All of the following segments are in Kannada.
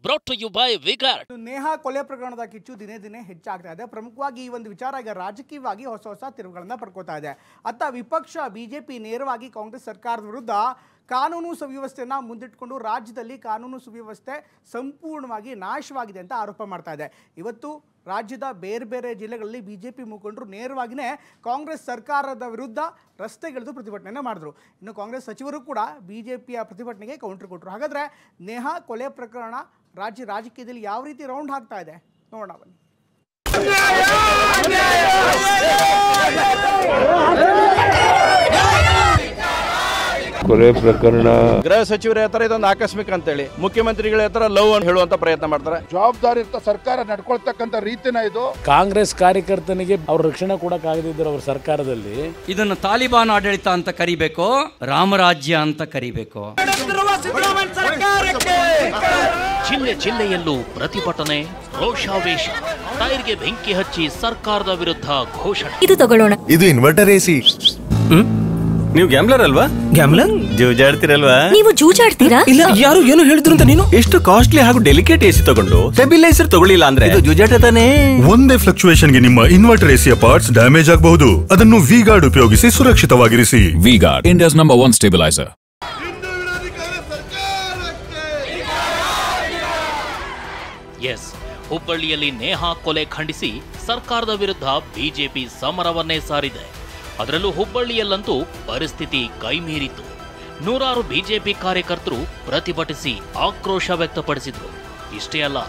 Brought to you by V-Guard. Neha ಕೊಲೆ ಪ್ರಕರಣದ ಕಿಚ್ಚು ದಿನೇ ದಿನೇ ಹೆಚ್ಚಾಗ್ತಾ ಇದೆ. ಪ್ರಮುಖವಾಗಿ ಈ ಒಂದು ವಿಚಾರ ಈಗ ರಾಜಕೀಯವಾಗಿ ಹೊಸ ತಿರುವುಗಳನ್ನು ಪಡ್ಕೋತಾ ಇದೆ. ಅತ್ತ ವಿಪಕ್ಷ ಬಿಜೆಪಿ ನೇರವಾಗಿ ಕಾಂಗ್ರೆಸ್ ಸರ್ಕಾರದ ವಿರುದ್ಧ ಕಾನೂನು ಸುವ್ಯವಸ್ಥೆಯನ್ನು ಮುಂದಿಟ್ಟುಕೊಂಡು ರಾಜ್ಯದಲ್ಲಿ ಕಾನೂನು ಸುವ್ಯವಸ್ಥೆ ಸಂಪೂರ್ಣವಾಗಿ ನಾಶವಾಗಿದೆ ಅಂತ ಆರೋಪ ಮಾಡ್ತಾ ಇದೆ. ಇವತ್ತು ರಾಜ್ಯದ ಬೇರೆ ಬೇರೆ ಜಿಲ್ಲೆಗಳಲ್ಲಿ ಬಿಜೆಪಿ ಮುಖಂಡರು ನೇರವಾಗಿಯೇ ಕಾಂಗ್ರೆಸ್ ಸರ್ಕಾರದ ವಿರುದ್ಧ ರಸ್ತೆಗಿಳಿದು ಪ್ರತಿಭಟನೆ ಮಾಡಿದ್ರು. ಇನ್ನು ಕಾಂಗ್ರೆಸ್ ಸಚಿವರು ಕೂಡ ಬಿಜೆಪಿಯ ಪ್ರತಿಭಟನೆಗೆ ಕೌಂಟರ್ ಕೊಟ್ಟರು. ಹಾಗಾದರೆ ನೇಹಾ ಕೊಲೆ ಪ್ರಕರಣ ರಾಜಕೀಯದಲ್ಲಿ ಯಾವ ರೀತಿ ರೌಂಡ್ ಆಗ್ತಾ ಇದೆ ನೋಡೋಣ ಬನ್ನಿ. ಕೊಲೆ ಪ್ರಕರಣ ಗೃಹ ಸಚಿವರ ಹತ್ರ ಇದೊಂದು ಆಕಸ್ಮಿಕ ಅಂತೇಳಿ ಮುಖ್ಯಮಂತ್ರಿಗಳ ಹತ್ರ ಲವ್ ಅಂತ ಹೇಳುವಂತ ಪ್ರಯತ್ನ ಮಾಡ್ತಾರೆ. ಜವಾಬ್ದಾರಿಯುತ ಸರ್ಕಾರ ನಡ್ಕೊಳ್ತಕ್ಕಂಥ ರೀತಿನ ಇದು. ಕಾಂಗ್ರೆಸ್ ಕಾರ್ಯಕರ್ತನಿಗೆ ಅವ್ರ ರಕ್ಷಣೆ ಕೊಡಕ್ಕಾಗದಿದ್ದರು ಅವ್ರ ಸರ್ಕಾರದಲ್ಲಿ. ಇದನ್ನು ತಾಲಿಬಾನ್ ಆಡಳಿತ ಅಂತ ಕರಿಬೇಕು, ರಾಮರಾಜ್ಯ ಅಂತ ಕರಿಬೇಕು. ಜಿಲ್ಲೆಯಲ್ಲೂ ಪ್ರತಿಭಟನೆ, ರೋಷಾವೇಶ, ಟೈರ್ಗೆ ಬೆಂಕಿ ಹಚ್ಚಿ ಸರ್ಕಾರದ ವಿರುದ್ಧ ಘೋಷಣೆ. ಇದು ತಗೊಳ್ಳೋಣ. ಇದು ಇನ್ವರ್ಟರ್ ಎಸಿ. ನೀವು ಗ್ಯಾಮ್ಲರ್ ಅಲ್ವಾ? ಗ್ಯಾಮ್ಲರ್ ಜೂಜಾಡ್ತಿರಲ್ವಾ? ನೀವು ಜೂಜಾಡ್ತೀರಾ? ಇಲ್ಲ, ಯಾರು ಏನು ಹೇಳಿದ್ರು ಅಂತ ನೀನು ಎಷ್ಟು ಕಾಸ್ಟ್ಲಿ ಹಾಗೂ ಡೆಲಿಕೇಟ್ ಎಸಿ ತಗೊಂಡು ಸ್ಟೆಬಿಲೈಸರ್ ತಗೊಳ್ಳಿಲ್ಲ ಅಂದ್ರೆ ಇದು ಜೂಜಾಟ ತಾನೇ. ಒಂದೇ ಫ್ಲಕ್ಚುಯೇಷನ್ ಗೆ ನಿಮ್ಮ ಇನ್ವರ್ಟರ್ ಎಸಿಯ ಪಾರ್ಟ್ಸ್ ಡ್ಯಾಮೇಜ್ ಆಗಬಹುದು. ಅದನ್ನು ವಿಗಾರ್ಡ್ ಉಪಯೋಗಿಸಿ ಸುರಕ್ಷಿತವಾಗಿರಿಸಿ. V-Guard, India's number 1 stabiliser. Yes, ಹುಬ್ಬಳ್ಳಿಯಲ್ಲಿ ನೇಹಾ ಕೊಲೆ ಖಂಡಿಸಿ ಸರ್ಕಾರದ ವಿರುದ್ಧ ಬಿಜೆಪಿ ಸಮರವನ್ನೇ ಸಾರಿದೆ. ಅದರಲ್ಲೂ ಹುಬ್ಬಳ್ಳಿಯಲ್ಲಂತೂ ಪರಿಸ್ಥಿತಿ ಕೈಮೀರಿತು. ನೂರಾರು ಬಿಜೆಪಿ ಕಾರ್ಯಕರ್ತರು ಪ್ರತಿಭಟಿಸಿ ಆಕ್ರೋಶ ವ್ಯಕ್ತಪಡಿಸಿದ್ರು. ಇಷ್ಟೇ ಅಲ್ಲ,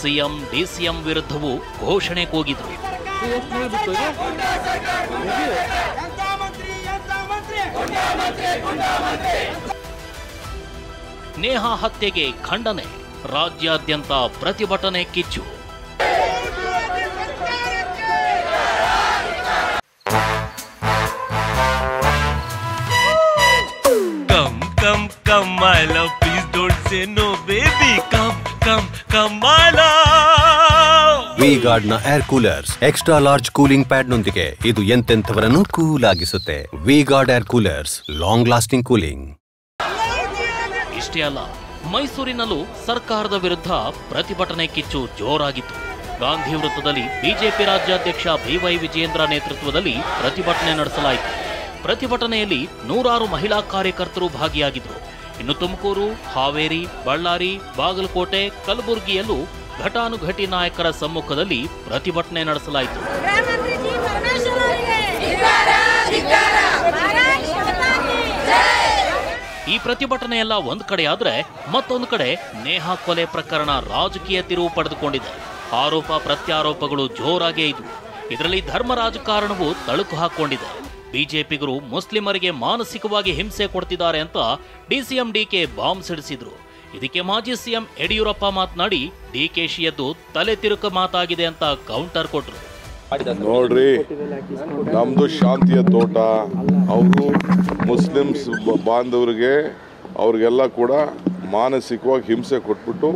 ಸಿಎಂ ಡಿಸಿಎಂ ವಿರುದ್ಧವೂ ಘೋಷಣೆ ಕೂಗಿದ್ರು. ನೇಹಾ ಹತ್ಯೆಗೆ ಖಂಡನೆ, ರಾಜ್ಯಾದ್ಯಂತ ಪ್ರತಿಭಟನೆ ಕಿಚ್ಚು. Come, my love, please don't say no, baby. Come, my love. V-Guard ನ air coolers extra large cooling pad ನೊಂದಿಗೆ ಇದು ಎಂತೆಂಥವರನ್ನು ಕೂಲ್ ಆಗಿಸುತ್ತೆ. V-Guard air coolers, long lasting cooling. ಇಷ್ಟೇ ಅಲ್ಲ, ಮೈಸೂರಿನಲ್ಲೂ ಸರ್ಕಾರದ ವಿರುದ್ಧ ಪ್ರತಿಭಟನೆ ಕಿಚ್ಚು ಜೋರಾಗಿತ್ತು. ಗಾಂಧಿ ವೃತ್ತದಲ್ಲಿ ಬಿಜೆಪಿ ರಾಜ್ಯಾಧ್ಯಕ್ಷ ಬಿವೈ ವಿಜಯೇಂದ್ರ ನೇತೃತ್ವದಲ್ಲಿ ಪ್ರತಿಭಟನೆ ನಡೆಸಲಾಯಿತು. ಪ್ರತಿಭಟನೆಯಲ್ಲಿ ನೂರಾರು ಮಹಿಳಾ ಕಾರ್ಯಕರ್ತರು ಭಾಗಿಯಾಗಿದ್ದರು. ಇನ್ನು ತುಮಕೂರು, ಹಾವೇರಿ, ಬಳ್ಳಾರಿ, ಬಾಗಲಕೋಟೆ, ಕಲಬುರಗಿಯಲ್ಲೂ ಘಟಾನುಘಟಿ ನಾಯಕರ ಸಮ್ಮುಖದಲ್ಲಿ ಪ್ರತಿಭಟನೆ ನಡೆಸಲಾಯಿತು. ಈ ಪ್ರತಿಭಟನೆಯೆಲ್ಲ ಒಂದು ಕಡೆಯಾದ್ರೆ, ಮತ್ತೊಂದು ಕಡೆ ನೇಹಾ ಕೊಲೆ ಪ್ರಕರಣ ರಾಜಕೀಯ ತಿರುವು ಪಡೆದುಕೊಂಡಿದೆ. ಆರೋಪ ಪ್ರತ್ಯಾರೋಪಗಳು ಜೋರಾಗೇ ಇದ್ವು. ಇದರಲ್ಲಿ ಧರ್ಮ ರಾಜಕಾರಣವು ತಳುಕು ಹಾಕೊಂಡಿದೆ. ಬಿಜೆಪಿಗರು ಮುಸ್ಲಿಮರಿಗೆ ಮಾನಸಿಕವಾಗಿ ಹಿಂಸೆ ಕೊಡ್ತಿದ್ದಾರೆ ಅಂತ ಡಿಸಿಎಂ ಡಿಕೆ ಬಾಂಬ್ ಸಿಡಿಸಿದ್ರು. ಇದಕ್ಕೆ ಮಾಜಿ ಸಿಎಂ ಯಡಿಯೂರಪ್ಪ ಮಾತನಾಡಿ ಡಿಕೆಶಿಯದ್ದು ತಲೆ ತಿರುಕು ಮಾತಾಗಿದೆ ಅಂತ ಕೌಂಟರ್ ಕೊಟ್ರು. ನೋಡ್ರಿ, ನಮ್ದು ಶಾಂತಿಯ ತೋಟ. ಅವರು ಮುಸ್ಲಿಮ್ಸ್ ಬಾಂಧವರಿಗೆ ಅವ್ರಿಗೆಲ್ಲ ಕೂಡ ಮಾನಸಿಕವಾಗಿ ಹಿಂಸೆ ಕೊಟ್ಬಿಟ್ಟು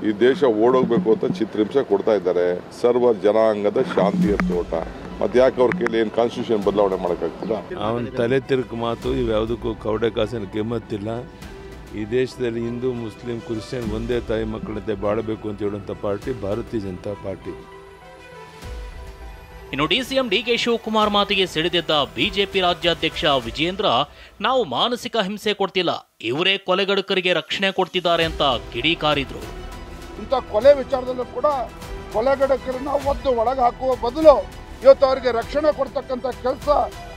ಈ ದೇಶ ಓಡೋಗ್ಬೇಕು ಅಂತ ಚಿತ್ರಹಿಂಸೆ ಕೊಡ್ತಾ ಇದ್ದಾರೆ. ಸರ್ವ ಜನಾಂಗದ ಶಾಂತಿಯ ತೋಟ. ಮತ್ತೆ ಯಾಕೆ ಅವ್ರ ಕೈಲಿ ಏನು ಕಾನ್ಸ್ಟಿಟ್ಯೂಷನ್ ಬದಲಾವಣೆ ಮಾಡೋಕ್ಕಾಗ್ತದ? ಅವನ ತಲೆ ತಿರುಕು ಮಾತು ಇವ್ಯಾವುದಕ್ಕೂ ಕವಡೆ ಕಾಸಿನ ಕಿಮ್ಮತ್ತಿಲ್ಲ. ಈ ದೇಶದಲ್ಲಿ ಹಿಂದೂ, ಮುಸ್ಲಿಂ, ಕ್ರಿಶ್ಚಿಯನ್ ಒಂದೇ ತಾಯಿ ಮಕ್ಕಳಂತೆ ಬಾಳಬೇಕು ಅಂತ ಹೇಳುವಂಥ ಪಾರ್ಟಿ ಭಾರತೀಯ ಜನತಾ ಪಾರ್ಟಿ. ಇನ್ನು ಡಿಸಿಎಂ ಡಿಕೆ ಶಿವಕುಮಾರ್ ಮಾತಿಗೆ ಸಿಡಿದಿದ್ದ ಬಿಜೆಪಿ ರಾಜ್ಯಾಧ್ಯಕ್ಷ ವಿಜಯೇಂದ್ರ, ನಾವು ಮಾನಸಿಕ ಹಿಂಸೆ ಕೊಡ್ತಿಲ್ಲ, ಇವರೇ ಕೊಲೆಗಡುಕರಿಗೆ ರಕ್ಷಣೆ ಕೊಡ್ತಿದ್ದಾರೆ ಅಂತ ಕಿಡಿಕಾರಿದ್ರು. ಇಂಥ ಕೊಲೆ ವಿಚಾರದಲ್ಲೂ ಕೂಡ ಕೊಲೆಗಡುಕರನ್ನ ಒದ್ದು ಒಳಗೆ ಹಾಕುವ ಬದಲು ಇವತ್ತು ಅವರಿಗೆ ರಕ್ಷಣೆ ಕೊಡ್ತಕ್ಕಂಥ ಕೆಲಸ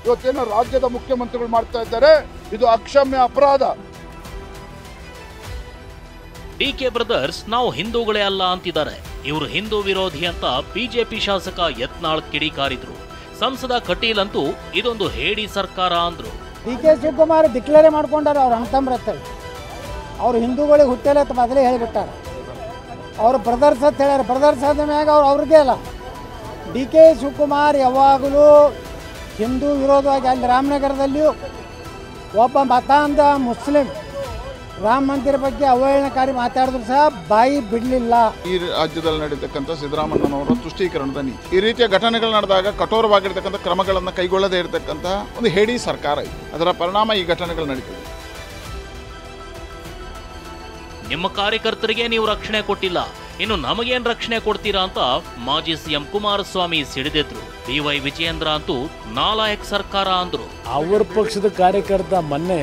ಇವತ್ತೇನು ರಾಜ್ಯದ ಮುಖ್ಯಮಂತ್ರಿಗಳು ಮಾಡ್ತಾ ಇದ್ದಾರೆ. ಇದು ಅಕ್ಷಮ್ಯ ಅಪರಾಧ. ಡಿಕೆ ಬ್ರದರ್ಸ್ ನಾವು ಹಿಂದೂಗಳೇ ಅಲ್ಲ ಅಂತಿದ್ದಾರೆ. ಇವರು ಹಿಂದೂ ವಿರೋಧಿ ಅಂತ ಬಿಜೆಪಿ ಶಾಸಕ ಯತ್ನಾಳ್ ಕಿಡಿಕಾರಿದ್ರು. ಸಂಸದ ಕಟೀಲ್ ಅಂತೂ ಇದೊಂದು ಹೇಡಿ ಸರ್ಕಾರ ಅಂದ್ರು. ಡಿಕೆ ಶಿವಕುಮಾರ್ ಡಿಕ್ಲೇರ್ ಮಾಡ್ಕೊಂಡಾರ ಅವ್ರ ಅಂತಂಬ್ರತ್ತಲ್ಲಿ. ಅವ್ರು ಹಿಂದೂಗಳಿಗೆ ಹುಟ್ಟಿಲ್ಲ ಅಂತ ಮೊದಲೇ ಹೇಳಿಬಿಟ್ಟಾರ. ಅವ್ರು ಬ್ರದರ್ಸ್ ಅಂತ ಹೇಳ್ಯಾರ. ಬ್ರದರ್ಸ್ ಆದ ಮ್ಯಾಗ ಅವ್ರಿಗೆ ಅಲ್ಲ. ಡಿಕೆ ಶಿವಕುಮಾರ್ ಯಾವಾಗಲೂ ಹಿಂದೂ ವಿರೋಧವಾಗಿ ಅಲ್ಲಿ ರಾಮನಗರದಲ್ಲಿಯೂ ಒಬ್ಬ ಮತಾಂಧ ಮುಸ್ಲಿಂ ರಾಮ ಮಂದಿರ ಬಗ್ಗೆ ಅವಹೇಳನಕಾರಿ ಮಾತಾಡಿದ್ರು ಸಹ ಬಾಯಿ ಬಿಡಲಿಲ್ಲ. ಈ ರಾಜ್ಯದಲ್ಲಿ ನಡೀತಕ್ಕಂಥ ಸಿದ್ದರಾಮಯ್ಯನವರ ತುಷ್ಟೀಕರಣದ ನೀತಿ, ಈ ರೀತಿಯ ಘಟನೆಗಳು ನಡೆದಾಗ ಕಠೋರವಾಗಿರ್ತಕ್ಕಂಥ ಕ್ರಮಗಳನ್ನು ಕೈಗೊಳ್ಳದೇ ಇರತಕ್ಕಂಥ ಒಂದು ಹೇಡಿ ಸರ್ಕಾರ ಇದೆ. ಅದರ ಪರಿಣಾಮ ಈ ಘಟನೆಗಳು ನಡೀತದೆ. ನಿಮ್ಮ ಕಾರ್ಯಕರ್ತರಿಗೆ ನೀವು ರಕ್ಷಣೆ ಕೊಟ್ಟಿಲ್ಲ, ಇನ್ನು ನಮಗೇನ್ ರಕ್ಷಣೆ ಕೊಡ್ತೀರಾ ಅಂತ ಮಾಜಿ ಸಿಎಂ ಕುಮಾರಸ್ವಾಮಿ ಸಿಡಿದಿದ್ರು. BY ವಿಜಯೇಂದ್ರ ಅಂತೂ ನಾಲಾಯಕ್ ಸರ್ಕಾರ ಅಂದ್ರು. ಅವ್ರ ಪಕ್ಷದ ಕಾರ್ಯಕರ್ತ ಮೊನ್ನೆ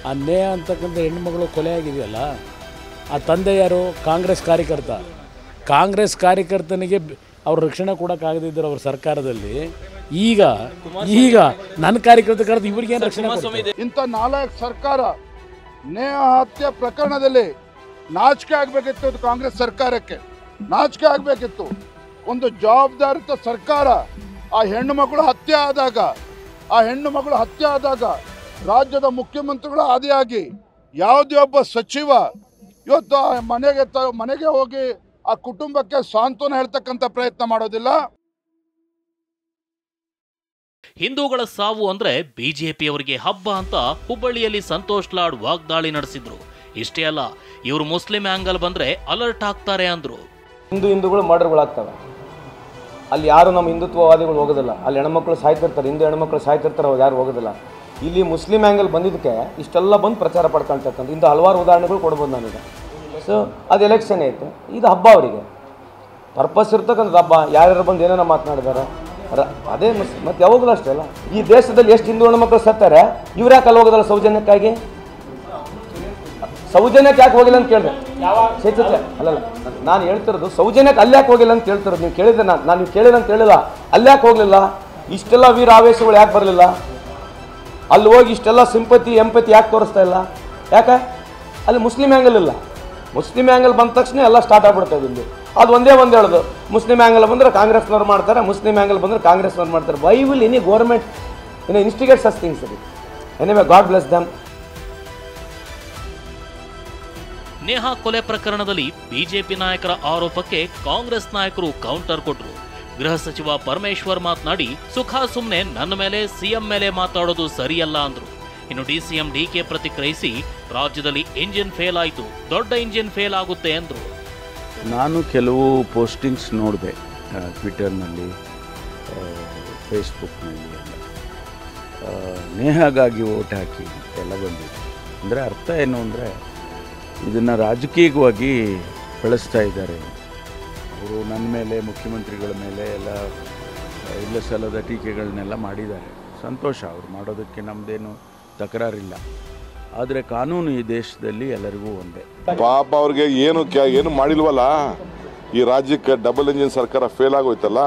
ಆ ನೇಹ ಅಂತಕ್ಕಂಥ ಹೆಣ್ಮಗಳು ಕೊಲೆ ಆಗಿದೆಯಲ್ಲ, ಆ ತಂದೆ ಯಾರು? ಕಾಂಗ್ರೆಸ್ ಕಾರ್ಯಕರ್ತ. ಕಾಂಗ್ರೆಸ್ ಕಾರ್ಯಕರ್ತನಿಗೆ ಅವ್ರ ರಕ್ಷಣೆ ಕೊಡೋಕ್ಕಾಗದಿದ್ದರು ಅವ್ರ ಸರ್ಕಾರದಲ್ಲಿ. ಈಗ ನನ್ನ ಕಾರ್ಯಕರ್ತ ಕರೆದು ಇವ್ರಿಗೇನು ರಕ್ಷಣೆ ಕೊಡ್ತಾರೆ? ಇಂಥ ನಾಲಾಯಕ್ ಸರ್ಕಾರ ನೇಹ ಹತ್ಯೆ ಪ್ರಕರಣದಲ್ಲಿ ನಾಚಿಕೆ ಆಗಬೇಕಿತ್ತು. ಅದು ಕಾಂಗ್ರೆಸ್ ಸರ್ಕಾರಕ್ಕೆ ನಾಚಿಕೆ ಆಗಬೇಕಿತ್ತು. ಒಂದು ಜವಾಬ್ದಾರಿತ ಸರ್ಕಾರ ಆ ಹೆಣ್ಣು ಮಗಳು ಹತ್ಯೆ ಆದಾಗ ರಾಜ್ಯದ ಮುಖ್ಯಮಂತ್ರಿಗಳು ಆದಿಯಾಗಿ ಯಾವುದೇ ಒಬ್ಬ ಸಚಿವ ಇವತ್ತು ಮನೆಗೆ ಹೋಗಿ ಆ ಕುಟುಂಬಕ್ಕೆ ಸಾಂತ್ವನ ಹೇಳ್ತಕ್ಕಂಥ ಪ್ರಯತ್ನ ಮಾಡೋದಿಲ್ಲ. ಹಿಂದೂಗಳ ಸಾವು ಅಂದ್ರೆ ಬಿಜೆಪಿಯವರಿಗೆ ಹಬ್ಬ ಅಂತ ಹುಬ್ಬಳ್ಳಿಯಲ್ಲಿ ಸಂತೋಷ್ ಲಾಡ್ ವಾಗ್ದಾಳಿ ನಡೆಸಿದ್ರು. ಇಷ್ಟೇ ಅಲ್ಲ, ಇವರು ಮುಸ್ಲಿಂ ಆಂಗಲ್ ಬಂದ್ರೆ ಅಲರ್ಟ್ ಆಗ್ತಾರೆ ಅಂದ್ರು. ಹಿಂದೂಗಳು ಮರ್ಡರ್ಗಳಾಗ್ತವೆ, ಅಲ್ಲಿ ಯಾರು ನಮ್ಮ ಹಿಂದುತ್ವವಾದಿಗಳು ಹೋಗೋದಿಲ್ಲ. ಅಲ್ಲಿ ಹೆಣ್ಮಕ್ಳು ಸಾಯ್ತಿರ್ತಾರೆ, ಹಿಂದೂ ಹೆಣ್ಮಕ್ಳು ಸಾಯ್ತಿರ್ತಾರೆ, ಅವ್ರು ಯಾರು ಹೋಗೋದಿಲ್ಲ. ಇಲ್ಲಿ ಮುಸ್ಲಿಂ ಆ್ಯಂಗಲ್ ಬಂದಿದ್ದಕ್ಕೆ ಇಷ್ಟೆಲ್ಲ ಬಂದು ಪ್ರಚಾರ ಪಡ್ಕೊಳ್ತಕ್ಕಂಥ ಇಂಥ ಹಲವಾರು ಉದಾಹರಣೆಗಳು ಕೊಡ್ಬೋದು ನಾನೀಗ. ಸೊ ಅದು ಎಲೆಕ್ಷನ್ ಐತೆ, ಇದು ಹಬ್ಬ ಅವರಿಗೆ ಪರ್ಪಸ್ ಇರ್ತಕ್ಕಂಥದ್ದು ಹಬ್ಬ. ಯಾರ್ಯಾರು ಬಂದು ಏನೇನೋ ಮಾತನಾಡಿದ್ದಾರೆ ಅದೇ ಮತ್ತೆ ಯಾವಾಗಲೂ ಅಷ್ಟೇ ಅಲ್ಲ. ಈ ದೇಶದಲ್ಲಿ ಎಷ್ಟು ಹಿಂದೂ ಹೆಣ್ಮಕ್ಳು ಸತ್ತಾರೆ, ಇವ್ರು ಯಾಕೆ ಅಲ್ಲಿ ಹೋಗೋದಲ್ಲ ಸೌಜನ್ಯಕ್ಕಾಗಿ? ಸೌಜನ್ಯಕ್ಕೆ ಯಾಕೆ ಹೋಗಿಲ್ಲ ಅಂತ ಕೇಳಿದೆ ಚೈತನ್ಯ ಅಲ್ಲಲ್ಲ, ನಾನು ಹೇಳ್ತಿರೋದು ಸೌಜನ್ಯಕ್ಕೆ ಅಲ್ಲಿ ಯಾಕೆ ಹೋಗಿಲ್ಲ ಅಂತ ಹೇಳ್ತಿರೋದು. ನೀವು ಕೇಳಿದ್ರೆ ನಾನು ನೀವು ಕೇಳಿಲ್ಲ ಅಂತ ಹೇಳಿಲ್ಲ. ಅಲ್ಲಿ ಯಾಕೆ ಹೋಗಲಿಲ್ಲ? ಇಷ್ಟೆಲ್ಲ ವೀರ ಆವೇಶಗಳು ಯಾಕೆ ಬರಲಿಲ್ಲ? ಅಲ್ಲಿ ಹೋಗಿ ಇಷ್ಟೆಲ್ಲ ಸಿಂಪತಿ ಎಂಪತಿ ಯಾಕೆ ತೋರಿಸ್ತಾ ಇಲ್ಲ? ಯಾಕೆ? ಅಲ್ಲಿ ಮುಸ್ಲಿಂ ಆ್ಯಂಗಲ್ ಇಲ್ಲ. ಮುಸ್ಲಿಂ ಆ್ಯಂಗಲ್ ಬಂದ ತಕ್ಷಣ ಎಲ್ಲ ಸ್ಟಾರ್ಟ್ ಆಗ್ಬಿಡ್ತದೆ. ಇಲ್ಲಿ ಅದು ಒಂದೇ ಹೇಳೋದು, ಮುಸ್ಲಿಂ ಆ್ಯಂಗಲ್ ಬಂದರೆ ಕಾಂಗ್ರೆಸ್ನವ್ರು ಮಾಡ್ತಾರೆ, ಮುಸ್ಲಿಂ ಆ್ಯಂಗಲ್ ಬಂದರೆ ಕಾಂಗ್ರೆಸ್ನವ್ರು ಮಾಡ್ತಾರೆ. Why will any government instigate such things? Anyway, god bless them. Neha ಕೊಲೆ ಪ್ರಕರಣದಲ್ಲಿ ಬಿಜೆಪಿ ನಾಯಕರ ಆರೋಪಕ್ಕೆ ಕಾಂಗ್ರೆಸ್ ನಾಯಕರು ಕೌಂಟರ್ ಕೊಟ್ಟರು. ಗೃಹ ಸಚಿವ ಪರಮೇಶ್ವರ್ ಮಾತನಾಡಿ, ಸುಖ ಸುಮ್ಮನೆ ನನ್ನ ಮೇಲೆ ಸಿಎಂ ಮೇಲೆ ಮಾತಾಡೋದು ಸರಿಯಲ್ಲ ಅಂದ್ರು. ಇನ್ನು DCM DK ಪ್ರತಿಕ್ರಿಯಿಸಿ, ರಾಜ್ಯದಲ್ಲಿ ಇಂಜಿನ್ ಫೇಲ್ ಆಯಿತು, ದೊಡ್ಡ ಇಂಜಿನ್ ಫೇಲ್ ಆಗುತ್ತೆ ಅಂದ್ರು. ನಾನು ಕೆಲವು ಪೋಸ್ಟಿಂಗ್ಸ್ ನೋಡಿದೆ ಟ್ವಿಟರ್ನಲ್ಲಿ, ಫೇಸ್ಬುಕ್ನಲ್ಲಿ ಎಲ್ಲ. ನೇಹಾಗಾಗಿ ಓಟ್ ಹಾಕಿ ಎಲ್ಲ ಬಂದಿದೆ. ಅಂದರೆ ಅರ್ಥ ಏನು ಅಂದರೆ, ಇದನ್ನು ರಾಜಕೀಯವಾಗಿ ಬಳಸ್ತಾ ಇದ್ದಾರೆ ಅವರು. ನನ್ನ ಮೇಲೆ, ಮುಖ್ಯಮಂತ್ರಿಗಳ ಮೇಲೆ ಎಲ್ಲ ಇಲ್ಲ ಸಲ್ಲದ ಟೀಕೆಗಳನ್ನೆಲ್ಲ ಮಾಡಿದ್ದಾರೆ. ಸಂತೋಷ, ಅವ್ರು ಮಾಡೋದಕ್ಕೆ ನಮ್ಮದೇನು ತಕರಾರಿಲ್ಲ. ಆದರೆ ಕಾನೂನು ಈ ದೇಶದಲ್ಲಿ ಎಲ್ಲರಿಗೂ ಒಂದೇ. ಪಾಪ ಅವ್ರಿಗೆ ಏನು ಮಾಡಿಲ್ವಲ್ಲ. ಈ ರಾಜ್ಯಕ್ಕೆ ಡಬಲ್ ಇಂಜಿನ್ ಸರ್ಕಾರ ಫೇಲ್ ಆಗೋಯ್ತಲ್ಲ,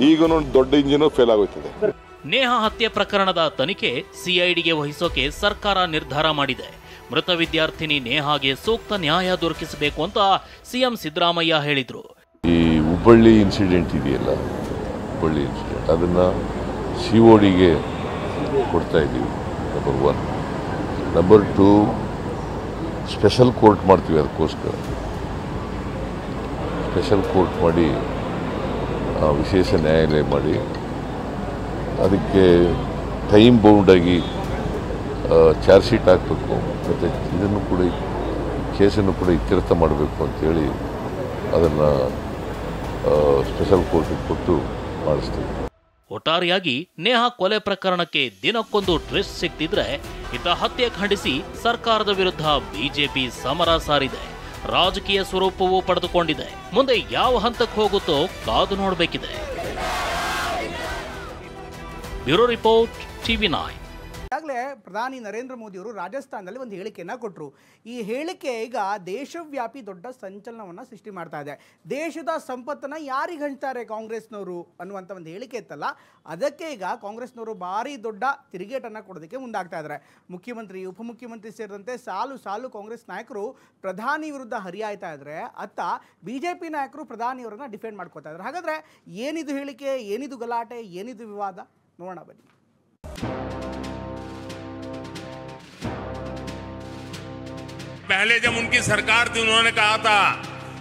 ಈಗೂ ದೊಡ್ಡ ಇಂಜಿನ್ ಫೇಲ್ ಆಗೋಯ್ತದೆ. ನೇಹಾ ಹತ್ಯೆ ಪ್ರಕರಣದ ತನಿಖೆ CIDಗೆ ವಹಿಸೋಕೆ ಸರ್ಕಾರ ನಿರ್ಧಾರ ಮಾಡಿದೆ. ಮೃತ ವಿದ್ಯಾರ್ಥಿನಿ ನೇಹಾಗೆ ಸೂಕ್ತ ನ್ಯಾಯ ದೊರಕಿಸಬೇಕು ಅಂತ CM ಸಿದ್ದರಾಮಯ್ಯ ಹೇಳಿದ್ರು. ಈ ಹುಬ್ಬಳ್ಳಿ ಇನ್ಸಿಡೆಂಟ್ ಇದೆಯಲ್ಲ, ಹುಬ್ಬಳ್ಳಿ ಇನ್ಸಿಡೆಂಟ್, ಅದನ್ನು CODಗೆ ಕೊಡ್ತಾ ಇದ್ದೀವಿ. ನಂಬರ್ 1. ನಂಬರ್ 2, ಸ್ಪೆಷಲ್ ಕೋರ್ಟ್ ಮಾಡ್ತೀವಿ. ಅದಕ್ಕೋಸ್ಕರ ಸ್ಪೆಷಲ್ ಕೋರ್ಟ್ ಮಾಡಿ, ವಿಶೇಷ ನ್ಯಾಯಾಲಯ ಮಾಡಿ, ಅದಕ್ಕೆ ಟೈಮ್ ಬೌಂಡಾಗಿ ಚಾರ್ಜ್ ಶೀಟ್ ಹಾಕಬೇಕು. ಮತ್ತು ಇದನ್ನು ಕೂಡ, ಕೇಸನ್ನು ಕೂಡ ಇತ್ಯರ್ಥ ಮಾಡಬೇಕು ಅಂತೇಳಿ ಅದನ್ನು ಸ್ಪೆಷಲ್ ಕೋರ್ಟಿಗೆ ಕೊಟ್ಟು ಮಾಡಿಸ್ತೀವಿ. ಒಟ್ಟಾರೆಯಾಗಿ ನೇಹಾ ಕೊಲೆ ಪ್ರಕರಣಕ್ಕೆ ದಿನಕ್ಕೊಂದು ಟ್ವಿಸ್ಟ್ ಸಿಗ್ತಿದ್ರೆ, ಇತ್ತ ಹತ್ಯೆ ಖಂಡಿಸಿ ಸರ್ಕಾರದ ವಿರುದ್ಧ ಬಿಜೆಪಿ ಸಮರ ಸಾರಿದೆ. ರಾಜಕೀಯ ಸ್ವರೂಪವೂ ಪಡೆದುಕೊಂಡಿದೆ. ಮುಂದೆ ಯಾವ ಹಂತಕ್ಕೆ ಹೋಗುತ್ತೋ ಕಾದು ನೋಡಬೇಕಿದೆ. Bureau report, TV9. ಈಗಾಗಲೇ ಪ್ರಧಾನಿ ನರೇಂದ್ರ ಮೋದಿಯವರು ರಾಜಸ್ಥಾನದಲ್ಲಿ ಒಂದು ಹೇಳಿಕೆಯನ್ನು ಕೊಟ್ಟರು. ಈ ಹೇಳಿಕೆ ಈಗ ದೇಶವ್ಯಾಪಿ ದೊಡ್ಡ ಸಂಚಲನವನ್ನು ಸೃಷ್ಟಿ ಮಾಡ್ತಾ ಇದೆ. ದೇಶದ ಸಂಪತ್ತನ್ನು ಯಾರಿಗೆ ಹಂಚ್ತಾರೆ ಕಾಂಗ್ರೆಸ್ನವರು ಅನ್ನುವಂಥ ಒಂದು ಹೇಳಿಕೆ ಇತ್ತಲ್ಲ, ಅದಕ್ಕೆ ಈಗ ಕಾಂಗ್ರೆಸ್ನವರು ಭಾರಿ ದೊಡ್ಡ ತಿರುಗೇಟನ್ನು ಕೊಡೋದಕ್ಕೆ ಮುಂದಾಗ್ತಾ ಇದ್ದಾರೆ. ಮುಖ್ಯಮಂತ್ರಿ, ಉಪಮುಖ್ಯಮಂತ್ರಿ ಸೇರಿದಂತೆ ಸಾಲು ಕಾಂಗ್ರೆಸ್ ನಾಯಕರು ಪ್ರಧಾನಿ ವಿರುದ್ಧ ಹರಿಯಾಯ್ತಾ ಇದ್ದಾರೆ. ಅತ್ತ BJP ನಾಯಕರು ಪ್ರಧಾನಿಯವರನ್ನು ಡಿಫೆಂಡ್ ಮಾಡ್ಕೋತಾ ಇದ್ದಾರೆ. ಹಾಗಾದರೆ ಏನಿದು ಹೇಳಿಕೆ, ಏನಿದು ಗಲಾಟೆ, ಏನಿದು ವಿವಾದ, ನೋಡೋಣ ಬನ್ನಿ. पहले जब उनकी सरकार थी, उन्होंने कहा था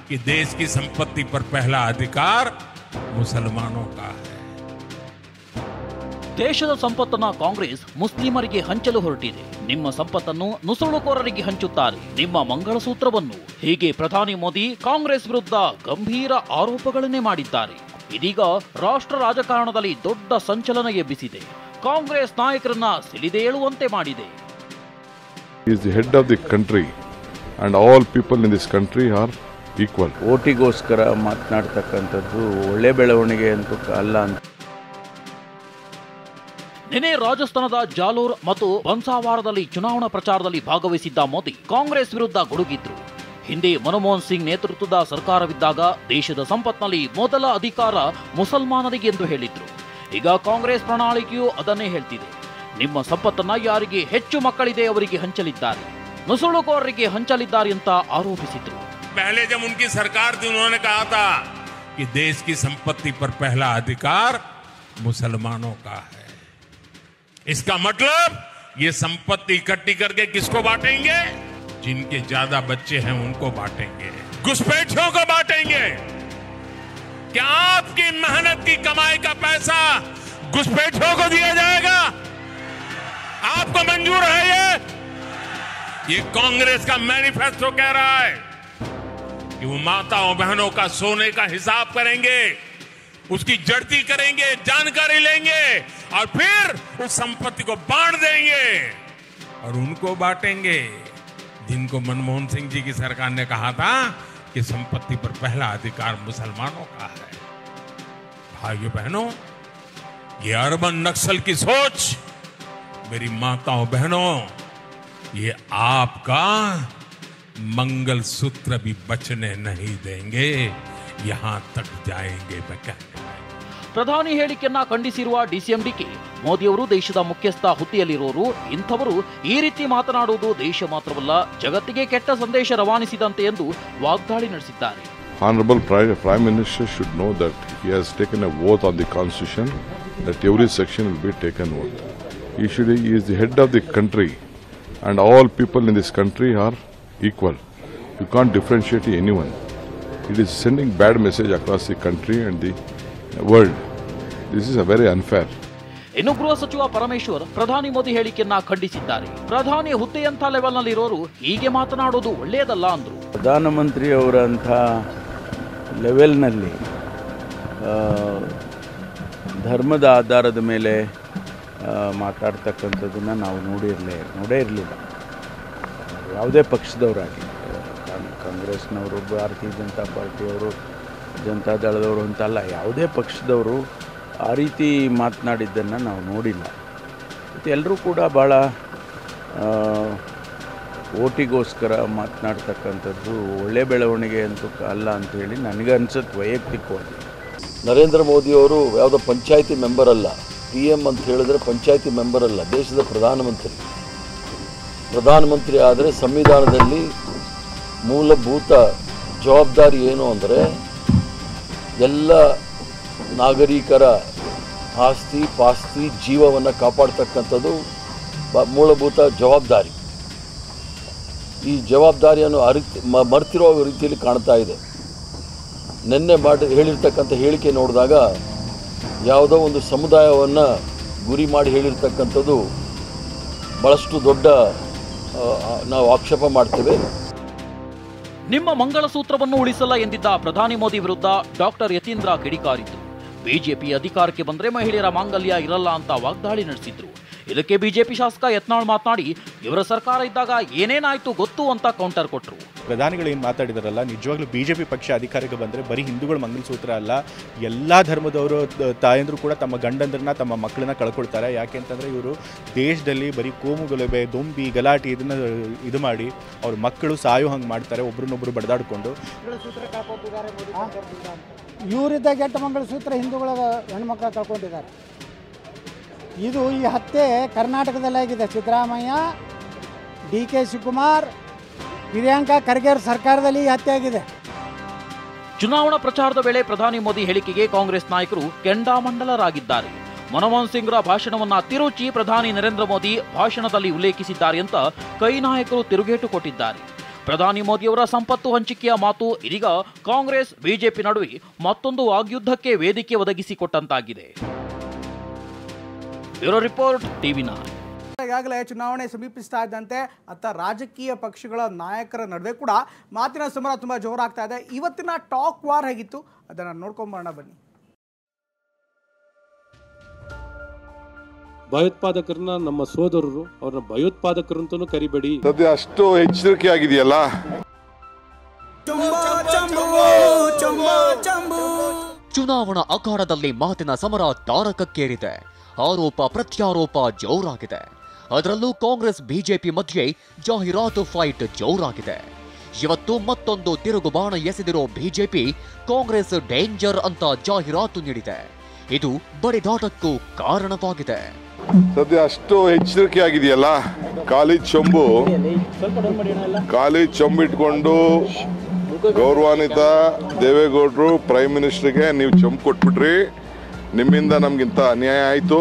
कि देश की संपत्ति पर पहला अधिकार मुसलमानों का है। ದೇಶದ ಸಂಪತ್ತನ್ನ ಕಾಂಗ್ರೆಸ್ ಮುಸ್ಲಿಮರಿಗೆ ಹಂಚಲು ಹೊರಟಿದೆ. ನಿಮ್ಮ ಸಂಪತ್ತನ್ನು ನುಸುಳುಕೋರರಿಗೆ ಹಂಚುತ್ತಾರೆ, ನಿಮ್ಮ ಮಂಗಳಸೂತ್ರವನ್ನು. ಹೀಗೆ ಪ್ರಧಾನಿ ಮೋದಿ ಕಾಂಗ್ರೆಸ್ ವಿರುದ್ಧ ಗಂಭೀರ ಆರೋಪಗಳನ್ನೇ ಮಾಡಿದ್ದಾರೆ. ಇದೀಗ ರಾಷ್ಟ್ರ ರಾಜಕಾರಣದಲ್ಲಿ ದೊಡ್ಡ ಸಂಚಲನ ಎಬ್ಬಿಸಿದೆ. ಕಾಂಗ್ರೆಸ್ ನಾಯಕರನ್ನ ಸಿಲಿದೇಳುವಂತೆ ಮಾಡಿದೆ. Is the head of the country and all people in this country are equal. ಓಟಿಗೋಸ್ಕರ ಮಾತನಾಡ್ತಕ್ಕಂಥದ್ದು ಒಳ್ಳೆ ಬೆಳವಣಿಗೆ ಅಂತೂ ಅಲ್ಲ ಅಂತ. ನಿನ್ನೆ ರಾಜಸ್ಥಾನದ ಜಾಲೋರ್ ಮತ್ತು ಬನ್ಸಾವಾರದಲ್ಲಿ ಚುನಾವಣಾ ಪ್ರಚಾರದಲ್ಲಿ ಭಾಗವಹಿಸಿದ್ದ ಮೋದಿ ಕಾಂಗ್ರೆಸ್ ವಿರುದ್ಧ ಗುಡುಗಿದ್ರು. ಹಿಂದೆ ಮನಮೋಹನ್ ಸಿಂಗ್ ನೇತೃತ್ವದ ಸರ್ಕಾರವಿದ್ದಾಗ ದೇಶದ ಸಂಪತ್ನಲ್ಲಿ ಮೊದಲ ಅಧಿಕಾರ ಮುಸಲ್ಮಾನರಿಗೆ ಎಂದು ಹೇಳಿದ್ರು. ಈಗ ಕಾಂಗ್ರೆಸ್ ಪ್ರಣಾಳಿಕೆಯು ಅದನ್ನೇ ಹೇಳ್ತಿದೆ. ನಿಮ್ಮ ಸಂಪತ್ತನ್ನ ಯಾರಿಗೆ ಹೆಚ್ಚು ಮಕ್ಕಳಿದೆ ಅವರಿಗೆ ಹಂಚಲಿದ್ದಾರೆ, ನುಸುಳುಕೋರರಿಗೆ ಹಂಚಲಿದ್ದಾರೆ ಅಂತ ಆರೋಪಿಸಿದ್ರು. पहले जब उनकी सरकार थी उन्होंने कहा था कि देश की संपत्ति पर पहला अधिकार मुसलमानों का है. इसका मतलब ये संपत्ति इकट्ठी करके किसको बांटेंगे? जिनके ज्यादा बच्चे हैं उनको बांटेंगे, घुसपैठियों को बांटेंगे. क्या आपकी मेहनत की कमाई का पैसा घुसपैठियों को दिया जाएगा? आपको मंजूर है? ये कांग्रेस का मैनिफेस्टो कह रहा है कि वो माताओं बहनों का सोने का हिसाब करेंगे, उसकी जड़ती करेंगे, जानकारी लेंगे और फिर उस संपत्ति को बांट देंगे और उनको बांटेंगे जिनको मनमोहन सिंह जी की सरकार ने कहा था कि संपत्ति पर पहला अधिकार मुसलमानों का है. भाइयों बहनों, ये अर्बन नक्सल की सोच, मेरी माताओं बहनों, ये आपका मंगल सूत्र भी बचने नहीं देंगे, यहां तक जाएंगे. ಪ್ರಧಾನಿ ಹೇಳಿಕೆಯನ್ನ ಖಂಡಿಸಿರುವ ಡಿಸಿಎಂಡಿಕೆ, ಮೋದಿಯವರು ದೇಶದ ಮುಖ್ಯಸ್ಥ ಹುದ್ದೆಯಲ್ಲಿರೋರು, ಇಂಥವರು ಈ ರೀತಿ ಮಾತನಾಡುವುದು ದೇಶ ಮಾತ್ರವಲ್ಲ ಜಗತ್ತಿಗೆ ಕೆಟ್ಟ ಸಂದೇಶ ರವಾನಿಸಿದಂತೆ ಎಂದು ವಾಗ್ದಾಳಿ ನಡೆಸಿದ್ದಾರೆ. Honorable Prime Minister should know that he has taken a oath on the Constitution that every section will be taken oath. He is the head of the country and all people in this country are equal. You can't differentiate anyone. It is sending bad message across the country and the world. This is a very unfair. ಇನ್ನು ಗೃಹ ಸಚಿವ ಪರಮೇಶ್ವರ್ ಪ್ರಧಾನಿ ಮೋದಿ ಹೇಳಿಕೆಯನ್ನ ಖಂಡಿಸಿದ್ದಾರೆ. ಪ್ರಧಾನಿ ಹುದ್ದೆಯಂಥ ಲೆವೆಲ್ನಲ್ಲಿರೋರು ಹೀಗೆ ಮಾತನಾಡೋದು ಒಳ್ಳೆಯದಲ್ಲ ಅಂದ್ರು. ಪ್ರಧಾನಮಂತ್ರಿ ಅವರಂಥ ಲೆವೆಲ್ನಲ್ಲಿ ಧರ್ಮದ ಆಧಾರದ ಮೇಲೆ ಮಾತಾಡ್ತಕ್ಕಂಥದ್ದನ್ನು ನಾವು ನೋಡೇ ಇರಲಿಲ್ಲ. ಯಾವುದೇ ಪಕ್ಷದವರಾಗಿ, ಕಾಂಗ್ರೆಸ್ನವರು, ಭಾರತೀಯ ಜನತಾ ಪಾರ್ಟಿಯವರು, ಜನತಾದಳದವರು ಅಂತಲ್ಲ, ಯಾವುದೇ ಪಕ್ಷದವರು ಆ ರೀತಿ ಮಾತನಾಡಿದ್ದನ್ನು ನಾವು ನೋಡಿಲ್ಲ. ಮತ್ತು ಎಲ್ಲರೂ ಕೂಡ ಭಾಳ ಓಟಿಗೋಸ್ಕರ ಮಾತನಾಡ್ತಕ್ಕಂಥದ್ದು ಒಳ್ಳೆ ಬೆಳವಣಿಗೆ ಅಂತೂ ಅಲ್ಲ ಅಂಥೇಳಿ ನನಗೆ ಅನ್ಸುತ್ತೆ ವೈಯಕ್ತಿಕವಾಗಿ. ನರೇಂದ್ರ ಮೋದಿಯವರು ಯಾವುದೋ ಪಂಚಾಯಿತಿ ಮೆಂಬರ್ ಅಲ್ಲ. PM ಅಂತ ಹೇಳಿದ್ರೆ ಪಂಚಾಯಿತಿ ಮೆಂಬರ್ ಅಲ್ಲ, ದೇಶದ ಪ್ರಧಾನಮಂತ್ರಿ ಆದರೆ ಸಂವಿಧಾನದಲ್ಲಿ ಮೂಲಭೂತ ಜವಾಬ್ದಾರಿ ಏನು ಅಂದರೆ ಎಲ್ಲ ನಾಗರಿಕರ ಆಸ್ತಿ ಪಾಸ್ತಿ ಜೀವವನ್ನು ಕಾಪಾಡ್ತಕ್ಕಂಥದ್ದು ಮೂಲಭೂತ ಜವಾಬ್ದಾರಿ. ಈ ಜವಾಬ್ದಾರಿಯನ್ನು ಮರ್ತಿರೋ ರೀತಿಯಲ್ಲಿ ಕಾಣ್ತಾ ಇದೆ. ನಿನ್ನೆ ಹೇಳಿರ್ತಕ್ಕಂಥ ಹೇಳಿಕೆ ನೋಡಿದಾಗ ಯಾವುದೋ ಒಂದು ಸಮುದಾಯವನ್ನು ಗುರಿ ಮಾಡಿ ಹೇಳಿರ್ತಕ್ಕಂಥದ್ದು ಭಾಳಷ್ಟು ದೊಡ್ಡ ನಾವು ಆಕ್ಷೇಪ ಮಾಡ್ತೇವೆ. ನಿಮ್ಮ ಮಂಗಳಸೂತ್ರವನ್ನು ಉಳಿಸಲ್ಲ ಎಂದಿದ್ದ ಪ್ರಧಾನಿ ಮೋದಿ ವಿರುದ್ಧ ಡಾಕ್ಟರ್ ಯತೀಂದ್ರ ಕಿಡಿಕಾರಿದ್ರು. ಬಿಜೆಪಿ ಅಧಿಕಾರಕ್ಕೆ ಬಂದರೆ ಮಹಿಳೆಯರ ಮಾಂಗಲ್ಯ ಇರಲ್ಲ ಅಂತ ವಾಗ್ದಾಳಿ ನಡೆಸಿದ್ರು. ಇದಕ್ಕೆ ಬಿಜೆಪಿ ಶಾಸಕ ಯತ್ನಾಳ್ ಮಾತನಾಡಿ, ಇವರ ಸರ್ಕಾರ ಇದ್ದಾಗ ಏನೇನಾಯ್ತು ಗೊತ್ತು ಅಂತ ಕೌಂಟರ್ ಕೊಟ್ಟರು. ಪ್ರಧಾನಿಗಳು ಏನು ಮಾತಾಡಿದಾರಲ್ಲ, ನಿಜವಾಗ್ಲೂ ಬಿಜೆಪಿ ಪಕ್ಷ ಅಧಿಕಾರಕ್ಕೆ ಬಂದರೆ ಬರೀ ಹಿಂದೂಗಳ ಮಂಗಲಸೂತ್ರ ಅಲ್ಲ, ಎಲ್ಲ ಧರ್ಮದವರು ತಾಯಂದ್ರು ಕೂಡ ತಮ್ಮ ಗಂಡಂದ್ರನ್ನ ತಮ್ಮ ಮಕ್ಕಳನ್ನ ಕಳ್ಕೊಳ್ತಾರೆ. ಯಾಕೆಂತಂದರೆ ಇವರು ದೇಶದಲ್ಲಿ ಬರೀ ಕೋಮು ಗಲಭೆ, ದೊಂಬಿ, ಗಲಾಟೆ ಇದನ್ನು ಇದು ಮಾಡಿ ಅವ್ರ ಮಕ್ಕಳು ಸಾಯೋ ಹಂಗೆ ಮಾಡ್ತಾರೆ, ಒಬ್ರನ್ನೊಬ್ರು ಬಡ್ದಾಡ್ಕೊಂಡು. ಇವರಿದ್ದ ಕೆಟ್ಟ ಮಂಗಳಸೂತ್ರ ಹಿಂದೂಗಳ ಹೆಣ್ಮಕ್ಳು ಕಳ್ಕೊಂಡಿದ್ದಾರೆ. ಇದು ಈ ಹತ್ಯೆ ಕರ್ನಾಟಕದಲ್ಲಾಗಿದೆ. ಸಿದ್ದರಾಮಯ್ಯ, DK ಶಿವಕುಮಾರ್, ಪ್ರಿಯಾಂಕಾ ಖರ್ಗೆ ಸರ್ಕಾರದಲ್ಲಿ ಈ ಹತ್ಯೆ ಆಗಿದೆ. ಚುನಾವಣಾ ಪ್ರಚಾರದ ವೇಳೆ ಪ್ರಧಾನಿ ಮೋದಿ ಹೇಳಿಕೆಗೆ ಕಾಂಗ್ರೆಸ್ ನಾಯಕರು ಕೆಂಡಾಮಂಡಲರಾಗಿದ್ದಾರೆ. ಮನಮೋಹನ್ ಸಿಂಗ್ರ ಭಾಷಣವನ್ನ ತಿರುಚಿ ಪ್ರಧಾನಿ ನರೇಂದ್ರ ಮೋದಿ ಭಾಷಣದಲ್ಲಿ ಉಲ್ಲೇಖಿಸಿದ್ದಾರೆ ಅಂತ ಕೈ ನಾಯಕರು ತಿರುಗೇಟು ಕೊಟ್ಟಿದ್ದಾರೆ. ಪ್ರಧಾನಿ ಮೋದಿಯವರ ಸಂಪತ್ತು ಹಂಚಿಕೆಯ ಮಾತು ಇದೀಗ ಕಾಂಗ್ರೆಸ್ ಬಿಜೆಪಿ ನಡುವೆ ಮತ್ತೊಂದು ವಾಗ್ಯುದ್ಧಕ್ಕೆ ವೇದಿಕೆ ಒದಗಿಸಿಕೊಟ್ಟಂತಾಗಿದೆ. Bureau report TV9. ಈಗಾಗಲೇ ಚುನಾವಣೆ ಸಮೀಪಿಸ್ತಾ ಇದ್ದಂತೆ ಅತ್ತ ರಾಜಕೀಯ ಪಕ್ಷಗಳ ನಾಯಕರ ನಡುವೆ ಕೂಡ ಮಾತಿನ ಸಮರ ತುಂಬ ಜೋರಾಗ್ತಾ ಇದೆ. ಇವತ್ತಿನ ಟಾಕ್ ವಾರ್ ಹೇಗಿತ್ತು ಅದನ್ನು ನೋಡ್ಕೊಂಬರೋಣ ಬನ್ನಿ. ಭಯೋತ್ಪಾದಕರನ್ನ ನಮ್ಮ ಸೋದರರು, ಅವ್ರನ್ನ ಭಯೋತ್ಪಾದಕರು ಅಂತಾನೂ ಕರಿಬೇಡಿ. ಸದ್ಯ ಅಷ್ಟು ಎಚ್ಚರಿಕೆ ಆಗಿದೆಯಲ್ಲ. ಚುನಾವಣಾ ಅಖಾಡದಲ್ಲಿ ಮಾತಿನ ಸಮರ ತಾರಕಕ್ಕೇರಿದೆ. ಆರೋಪ ಪ್ರತ್ಯಾರೋಪ ಜೋರಾಗಿದೆ. ಅದರಲ್ಲೂ ಕಾಂಗ್ರೆಸ್ ಬಿಜೆಪಿ ಮಧ್ಯೆ ಜಾಹೀರಾತು ಫೈಟ್ ಜೋರಾಗಿದೆ. ಇವತ್ತು ಮತ್ತೊಂದು ತಿರುಗುಬಾಣ ಎಸೆದಿರೋ ಬಿಜೆಪಿ ಕಾಂಗ್ರೆಸ್ ಡೇಂಜರ್ ಅಂತ ಜಾಹೀರಾತು ನೀಡಿದೆ. ಇದು ಬಡಿದಾಟಕ್ಕೂ ಕಾರಣವಾಗಿದೆ. ಸದ್ಯ ಅಷ್ಟು ಎಚ್ಚರಿಕೆ ಆಗಿದೆಯಲ್ಲ. ಖಾಲಿ ಚೊಂಬು ಇಟ್ಕೊಂಡು ಗೌರವಾನ್ವಿತ ದೇವೇಗೌಡರು ಪ್ರೈಮ್ ಮಿನಿಸ್ಟರ್ಗೆ ನೀವು ಚೊಂಬು ಕೊಟ್ಬಿಟ್ರಿ, ನಿಮ್ಮಿಂದ ನಮ್ಗಿಂತ ಅನ್ಯಾಯ ಆಯಿತು,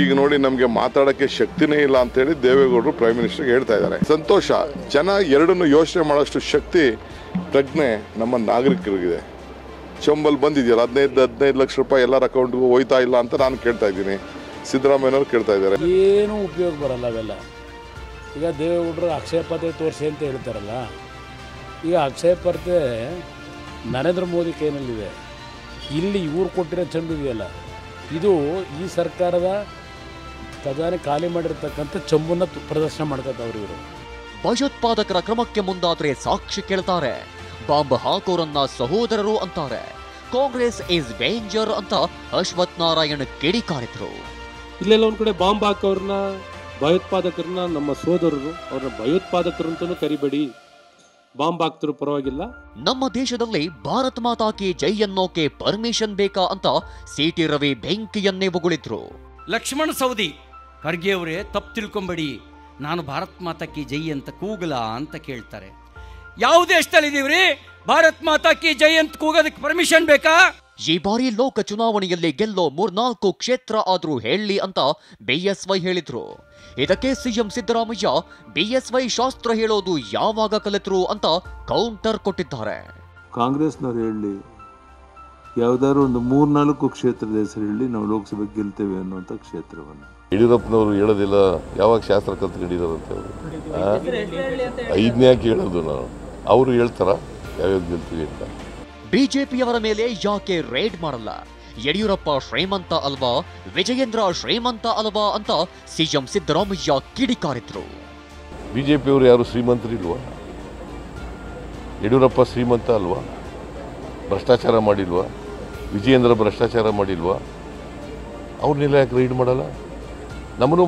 ಈಗ ನೋಡಿ ನಮಗೆ ಮಾತಾಡೋಕ್ಕೆ ಶಕ್ತಿನೇ ಇಲ್ಲ ಅಂತೇಳಿ ದೇವೇಗೌಡರು ಪ್ರೈಮ್ ಮಿನಿಸ್ಟರ್ಗೆ ಹೇಳ್ತಾ ಇದ್ದಾರೆ. ಸಂತೋಷ. ಜನ ಎರಡನ್ನು ಯೋಚನೆ ಮಾಡೋಷ್ಟು ಶಕ್ತಿ ಪ್ರಜ್ಞೆ ನಮ್ಮ ನಾಗರಿಕರಿಗಿದೆ. ಚೊಂಬಲ್ ಬಂದಿದೆಯಲ್ಲ 15 ಲಕ್ಷ ರೂಪಾಯಿ ಎಲ್ಲರ ಅಕೌಂಟ್ಗೂ ಹೋಯ್ತಾ ಇಲ್ಲ ಅಂತ ನಾನು ಕೇಳ್ತಾ ಇದ್ದೀನಿ. ಸಿದ್ದರಾಮಯ್ಯನವ್ರು ಕೇಳ್ತಾ ಇದ್ದಾರೆ. ಏನೂ ಉಪಯೋಗ ಬರಲ್ಲ ಅವೆಲ್ಲ. ಈಗ ದೇವೇಗೌಡರು ಅಕ್ಷಯಪತೆ ತೋರಿಸಿ ಅಂತ ಹೇಳ್ತಾರಲ್ಲ, ಈಗ ಅಕ್ಷಯಪತೆ ನರೇಂದ್ರ ಮೋದಿ ಕೈನಲ್ಲಿದೆ. ಇಲ್ಲಿ ಇವ್ರು ಕೊಟ್ಟಿರೋ ಚಂಬಿದೆಯಲ್ಲ, ಇದು ಈ ಸರ್ಕಾರದ ಖಜಾನೆ ಖಾಲಿ ಮಾಡಿರ್ತಕ್ಕಂಥ ಚಂಬನ್ನ ಪ್ರದರ್ಶನ ಮಾಡ್ಕೊತಾವ್ರು ಇವರು. ಭಯೋತ್ಪಾದಕರ ಕ್ರಮಕ್ಕೆ ಮುಂದಾದ್ರೆ ಸಾಕ್ಷಿ ಕೇಳ್ತಾರೆ. ಬಾಂಬ್ ಹಾಕೋರನ್ನ ಸಹೋದರರು ಅಂತಾರೆ. ಕಾಂಗ್ರೆಸ್ ಈಸ್ ಡೇಂಜರ್ ಅಂತ ಅಶ್ವಥ್ ನಾರಾಯಣ್ ಕಿಡಿಕಾರಿದ್ರು. ಇಲ್ಲೆಲ್ಲ ಒಂದ್ ಕಡೆ ಬಾಂಬ್ ಹಾಕೋರ್ನ, ಭಯೋತ್ಪಾದಕರನ್ನ ನಮ್ಮ ಸೋದರರು, ಅವ್ರನ್ನ ಭಯೋತ್ಪಾದಕರು ಅಂತಾನೂ ಕರಿಬೇಡಿ. ಬಾಂಬ್ ಹಾಕ್ತಿರೋ ಪರವಾಗಿಲ್ಲ. ನಮ್ಮ ದೇಶದಲ್ಲಿ ಭಾರತ್ ಮಾತಾ ಕಿ ಜೈ ಅನ್ನೋಕೆ ಪರ್ಮಿಷನ್ ಬೇಕಾ ಅಂತ ಸಿಟಿ ರವಿ ಬೆಂಕಿಯನ್ನೇ ಬೊಗಳಿದ್ರು. ಲಕ್ಷ್ಮಣ ಸವದಿ, ಖರ್ಗೆ ಅವರೇ ತಪ್ಪು ತಿಳ್ಕೊಂಬೇಡಿ, ನಾನು ಭಾರತ್ ಮಾತಾ ಕಿ ಜೈ ಅಂತ ಕೂಗಲ ಅಂತ ಕೇಳ್ತಾರೆ. ಯಾವ ದೇಶದಲ್ಲಿದ್ದೀವ್ರಿ ಭಾರತ್ ಮಾತಾ ಕಿ ಜೈ ಅಂತ ಕೂಗೋದಕ್ಕೆ ಪರ್ಮಿಷನ್ ಬೇಕಾ? ಈ ಬಾರಿ ಲೋಕ ಚುನಾವಣೆಯಲ್ಲಿ ಗೆಲ್ಲೋ 3-4 ಕ್ಷೇತ್ರ ಆದ್ರೂ ಹೇಳಿ ಅಂತ ಬಿಎಸ್ವೈ ಹೇಳಿದ್ರು. ಇದಕ್ಕೆ ಸಿಎಂ ಸಿದ್ದರಾಮಯ್ಯ ಬಿಎಸ್ವೈ ಶಾಸ್ತ್ರ ಹೇಳೋದು ಯಾವಾಗ ಕಲಿತರು ಅಂತ ಕೌಂಟರ್ ಕೊಟ್ಟಿದ್ದಾರೆ. ಕಾಂಗ್ರೆಸ್ನವ್ರು ಹೇಳಿ ಯಾವ್ದಾದ್ರು ಒಂದು 3-4 ಕ್ಷೇತ್ರದ ಹೆಸರು ಹೇಳಿ ನಾವು ಲೋಕಸಭೆಗೆ ಗೆಲ್ತೇವೆ ಅನ್ನುವಂಥ ಕ್ಷೇತ್ರವನ್ನು. ಯಡಿಯೂರಪ್ಪನವರು ಹೇಳೋದಿಲ್ಲ, ಯಾವಾಗ ಶಾಸ್ತ್ರ ಕಲ್ತು ಹಿಡಿದಾರಂತ ಐದನೇ ಯಾಕೆ ಹೇಳೋದು ನಾವು, ಅವರು ಹೇಳ್ತಾರ ಯಾವ್ಯಾವ ಗೆಲ್ತೀವಿ ಅಂತ. ಬಿಜೆಪಿಯವರ ಮೇಲೆ ಯಾಕೆ ರೇಡ್ ಮಾಡಲ್ಲ? ಯಡಿಯೂರಪ್ಪ ಶ್ರೀಮಂತ ಅಲ್ವಾ, ವಿಜಯೇಂದ್ರ ಶ್ರೀಮಂತ ಅಲ್ವಾ ಅಂತ ಸಿಎಂ ಸಿದ್ದರಾಮಯ್ಯ ಕಿಡಿಕಾರಿದ್ರು. ಬಿಜೆಪಿಯವರು ಯಾರು ಶ್ರೀಮಂತರಿಲ್ವಾ? ಯಡಿಯೂರಪ್ಪ ಶ್ರೀಮಂತ ಅಲ್ವಾ? ಭ್ರಷ್ಟಾಚಾರ ಮಾಡಿಲ್ವಾ? ವಿಜಯೇಂದ್ರ ಭ್ರಷ್ಟಾಚಾರ ಮಾಡಿಲ್ವಾ? ಅವ್ರನ್ನೆಲ್ಲ ಯಾಕೆ ರೈಡ್ ಮಾಡಲ್ಲ? ನಮ್ಮನ್ನು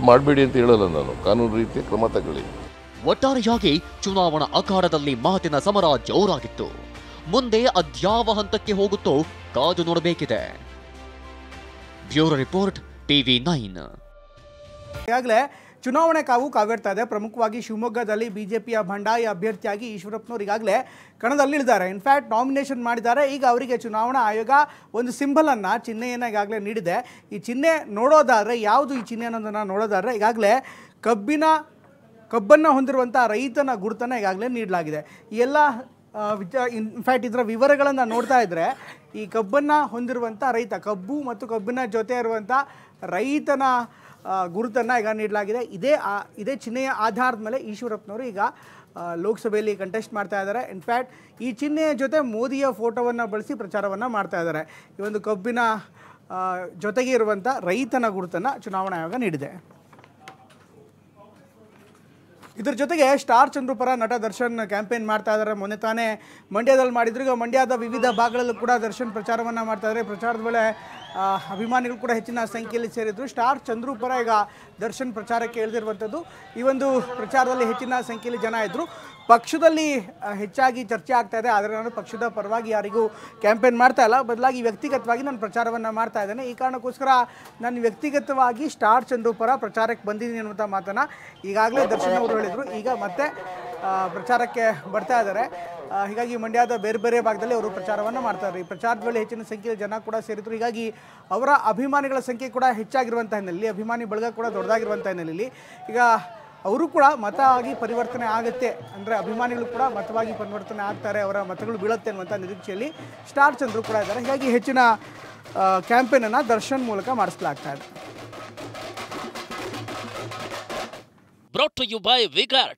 ಮಾಡಬೇಡಿ ಅಂತ ಹೇಳಲ್ಲ ನಾನು. ಕಾನೂನು ರೀತಿಯ ಕ್ರಮ ತಗೊಳ್ಳಿ. ಒಟ್ಟಾರೆಯಾಗಿ ಚುನಾವಣಾ ಅಖಾಡದಲ್ಲಿ ಮಾತಿನ ಸಮರ ಜೋರಾಗಿತ್ತು. ಮುಂದೆ ಅದ್ಯಾವ ಹಂತಕ್ಕೆ ಹೋಗುತ್ತೋ ಕಾದು ನೋಡಬೇಕಿದೆ. Bureau report TV9. ಈಗಾಗಲೇ ಚುನಾವಣೆ ಕಾವೇರ್ತಾ ಇದೆ. ಪ್ರಮುಖವಾಗಿ ಶಿವಮೊಗ್ಗದಲ್ಲಿ ಬಿಜೆಪಿಯ ಬಂಡಾಯ ಅಭ್ಯರ್ಥಿಯಾಗಿ ಈಶ್ವರಪ್ಪನವರು ಈಗಾಗಲೇ ಕಣದಲ್ಲಿಳಿದ್ದಾರೆ. ಇನ್ಫ್ಯಾಕ್ಟ್ ನಾಮಿನೇಷನ್ ಮಾಡಿದ್ದಾರೆ. ಈಗ ಅವರಿಗೆ ಚುನಾವಣಾ ಆಯೋಗ ಒಂದು ಸಿಂಬಲನ್ನು, ಚಿಹ್ನೆಯನ್ನು ಈಗಾಗಲೇ ನೀಡಿದೆ. ಈ ಚಿಹ್ನೆ ನೋಡೋದಾದರೆ, ಯಾವುದು ಈ ಚಿಹ್ನೆ ಅನ್ನೋದನ್ನು ನೋಡೋದಾದರೆ, ಈಗಾಗಲೇ ಕಬ್ಬನ್ನು ಹೊಂದಿರುವಂಥ ರೈತನ ಗುರುತನ್ನು ಈಗಾಗಲೇ ನೀಡಲಾಗಿದೆ. ಈ ಎಲ್ಲ ಇನ್ಫ್ಯಾಕ್ಟ್ ಇದರ ವಿವರಗಳನ್ನು ನೋಡ್ತಾ ಇದ್ದರೆ, ಈ ಕಬ್ಬನ್ನು ಹೊಂದಿರುವಂಥ ರೈತ, ಕಬ್ಬು ಮತ್ತು ಕಬ್ಬಿನ ಜೊತೆ ಇರುವಂಥ ರೈತನ ಗುರುತನ್ನು ಈಗ ನೀಡಲಾಗಿದೆ. ಇದೇ ಚಿಹ್ನೆಯ ಆಧಾರದ ಮೇಲೆ ಈಶ್ವರಪ್ಪನವರು ಈಗ ಲೋಕಸಭೆಯಲ್ಲಿ ಕಂಟೆಸ್ಟ್ ಮಾಡ್ತಾ ಇದ್ದಾರೆ. ಇನ್ಫ್ಯಾಕ್ಟ್ ಈ ಚಿಹ್ನೆಯ ಜೊತೆ ಮೋದಿಯ ಫೋಟೋವನ್ನು ಬಳಸಿ ಪ್ರಚಾರವನ್ನು ಮಾಡ್ತಾ ಇದ್ದಾರೆ. ಈ ಒಂದು ಕಬ್ಬಿನ ಜೊತೆಗೆ ಇರುವಂಥ ರೈತನ ಗುರುತನ್ನು ಚುನಾವಣಾ ಆಯೋಗ ನೀಡಿದೆ. ಇದರ ಜೊತೆಗೆ ಸ್ಟಾರ್ ಚಂದ್ರು ಪರ ನಟ ದರ್ಶನ್ ಕ್ಯಾಂಪೇನ್ ಮಾಡ್ತಾ ಇದ್ದಾರೆ. ಮೊನ್ನೆ ತಾನೇ ಮಂಡ್ಯದಲ್ಲಿ ಮಾಡಿದ್ರು. ಈಗ ಮಂಡ್ಯದ ವಿವಿಧ ಭಾಗಗಳಲ್ಲೂ ಕೂಡ ದರ್ಶನ್ ಪ್ರಚಾರವನ್ನು ಮಾಡ್ತಾ ಇದ್ದಾರೆ. ಪ್ರಚಾರದ ವೇಳೆ ಅಭಿಮಾನಿಗಳು ಕೂಡ ಹೆಚ್ಚಿನ ಸಂಖ್ಯೆಯಲ್ಲಿ ಸೇರಿದ್ರು. ಸ್ಟಾರ್ ಚಂದ್ರು ಪರ ಈಗ ದರ್ಶನ್ ಪ್ರಚಾರಕ್ಕೆ ಇಳಿದಿರುವಂಥದ್ದು. ಈ ಒಂದು ಪ್ರಚಾರದಲ್ಲಿ ಹೆಚ್ಚಿನ ಸಂಖ್ಯೆಯಲ್ಲಿ ಜನ ಇದ್ದರು. ಪಕ್ಷದಲ್ಲಿ ಹೆಚ್ಚಾಗಿ ಚರ್ಚೆ ಆಗ್ತಾ ಇದೆ, ಆದರೆ ನಾನು ಪಕ್ಷದ ಪರವಾಗಿ ಯಾರಿಗೂ ಕ್ಯಾಂಪೇನ್ ಮಾಡ್ತಾ ಇಲ್ಲ, ಬದಲಾಗಿ ವ್ಯಕ್ತಿಗತವಾಗಿ ನಾನು ಪ್ರಚಾರವನ್ನು ಮಾಡ್ತಾ ಇದ್ದೇನೆ. ಈ ಕಾರಣಕ್ಕೋಸ್ಕರ ನಾನು ವ್ಯಕ್ತಿಗತವಾಗಿ ಸ್ಟಾರ್ ಚಂದ್ರು ಪರ ಪ್ರಚಾರಕ್ಕೆ ಬಂದಿದ್ದೀನಿ ಅನ್ನುವಂಥ ಮಾತನ್ನು ಈಗಾಗಲೇ ದರ್ಶನ್ ಅವರು ಹೇಳಿದರು. ಈಗ ಮತ್ತೆ ಪ್ರಚಾರಕ್ಕೆ ಬರ್ತಾ ಇದ್ದಾರೆ. ಹೀಗಾಗಿ ಮಂಡ್ಯದ ಬೇರೆ ಬೇರೆ ಭಾಗದಲ್ಲಿ ಅವರು ಪ್ರಚಾರವನ್ನು ಮಾಡ್ತಾರೆ. ಈ ಪ್ರಚಾರದ ವೇಳೆ ಹೆಚ್ಚಿನ ಸಂಖ್ಯೆಯಲ್ಲಿ ಜನ ಕೂಡ ಸೇರಿದ್ರು. ಹೀಗಾಗಿ ಅವರ ಅಭಿಮಾನಿಗಳ ಸಂಖ್ಯೆ ಕೂಡ ಹೆಚ್ಚಾಗಿರುವಂಥ ಹಿನ್ನೆಲೆಯಲ್ಲಿ, ಅಭಿಮಾನಿ ಬಳಗ ಕೂಡ ದೊಡ್ಡದಾಗಿರುವಂಥ ಹಿನ್ನೆಲೆಯಲ್ಲಿ ಈಗ ಅವರು ಕೂಡ ಮತ ಆಗಿ ಪರಿವರ್ತನೆ ಆಗುತ್ತೆ, ಅಂದರೆ ಅಭಿಮಾನಿಗಳು ಕೂಡ ಮತವಾಗಿ ಪರಿವರ್ತನೆ ಆಗ್ತಾರೆ, ಅವರ ಮತಗಳು ಬೀಳುತ್ತೆ ಅನ್ನುವಂಥ ನಿರೀಕ್ಷೆಯಲ್ಲಿ ಸ್ಟಾರ್ ಚಂದ್ರು ಕೂಡ ಇದ್ದಾರೆ. ಹೀಗಾಗಿ ಹೆಚ್ಚಿನ ಕ್ಯಾಂಪೇನನ್ನು ದರ್ಶನ್ ಮೂಲಕ ಮಾಡಿಸಲಾಗ್ತಾ ಇದೆ. Brought to you by V-Guard.